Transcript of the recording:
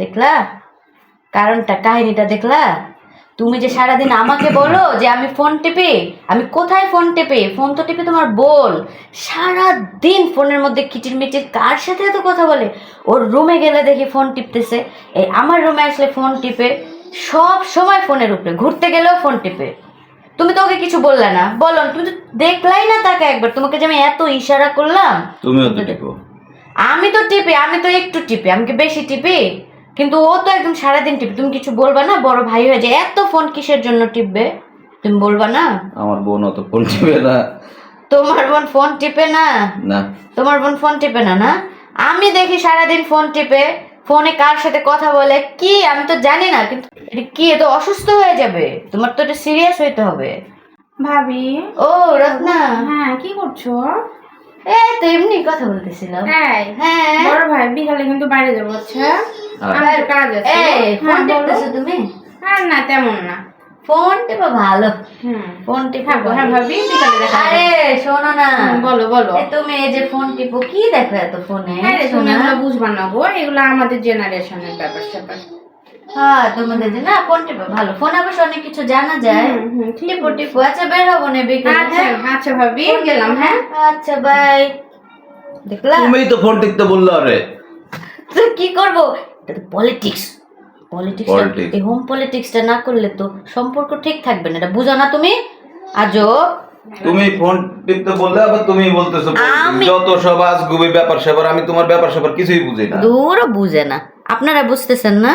দেখলা কারণটা, কাহিনীটা দেখলা? তুমি যে সারাদিন আমাকে বলো যে আমি ফোন টিপি, আমি কোথায় ফোন টিপি? ফোন তো টিপি তোমার বোন। সারাদিন ফোনের মধ্যে কিচিরমিচির, কার সাথে এত কথা বলে? ওর রুমে গেলে দেখি ফোন টিপতেছে, এই আমার রুমে আসলে ফোন টিপে, সব সময় ফোনের উপরে, ঘুরতে গেলেও ফোন টিপে। তুমি তো ওকে কিছু বললে না, বলো, তুমি তো দেখলাই না তাকে একবার, তোমাকে যে আমি এত ইশারা করলাম। তুমিও তো টিপো। আমি তো টিপি, আমি তো একটু টিপি, আমি কি বেশি টিপি? কিন্তু ও তো একদম সারাদিন টিপি। তুমি কিছু বলবা না? বড় ভাই হয়ে যে এত ফোন কিসের জন্য টিপবে? তুমি বলবা না? আমার বোন অত ফোন টিপে না। তোমার বোন ফোন টিপে না? না, তোমার বোন ফোন টিপে না? না, আমি দেখি সারাদিন ফোন টিপে, ফোনে কার সাথে কথা বলে কি আমি তো জানি না। কিন্তু এটা কি, এ তো অসুস্থ হয়ে যাবে, তোমার তো এটা সিরিয়াস হইতে হবে। ভাবি। ও রত্না, হ্যাঁ, কি করছো? এই তো এমনি কথা বলতেছিলাম। এই, হ্যাঁ, বড় ভাই বিকালে কিন্তু বাইরে যাবো, আচ্ছা? আমার একটু কাজ আছে। এই ফোন হ্যাঁ, বলো। টিপতেছো তুমি? আর না, তেমন না। ফোন টিপা ভালো, হুম, ফোন টিপা থাকবো। হ্যাঁ ভালো। ভাবি, বিকালে দেখা যাবে। আরে শোনো না, বলো বলো। এই তুমি এই যে ফোন টিপো, কি দেখো এত ফোনে? আরে তুমি শোনা? এগুলো বুঝবা না গো, এগুলো আমাদের জেনারেশনের ব্যাপার স্যাপার। হ্যাঁ, তোমাদের যে না ফোন টিপো ভালো, ফোন অবশ্য অনেক কিছু জানা যায়। ঠিক টিপো টিপো, আচ্ছা বের হবো না বিকেলে? আচ্ছা হ্যাঁ? আচ্ছা ভাবি, গেলাম। হ্যাঁ, আচ্ছা বাই। দেখলা তুমিই তো ফোন টিপতে বললো। আরে তো কি করবো? এটা তো পলিটিক্স, পলিটিক্স। Politics। এই হোম পলিটিক্সটা না করলে তো সম্পর্ক ঠিক থাকবে না, এটা বুঝো না তুমি? আজও তুমি ফোন টিপতে বললে আবার তুমি বলতেছো আমি- যত সব আজগুবি ব্যাপার স্যাপার। আমি তোমার ব্যাপার স্যাপার কিছুই বুঝি না। দূরও বুঝে না, আপনারা বুঝতেছেন না?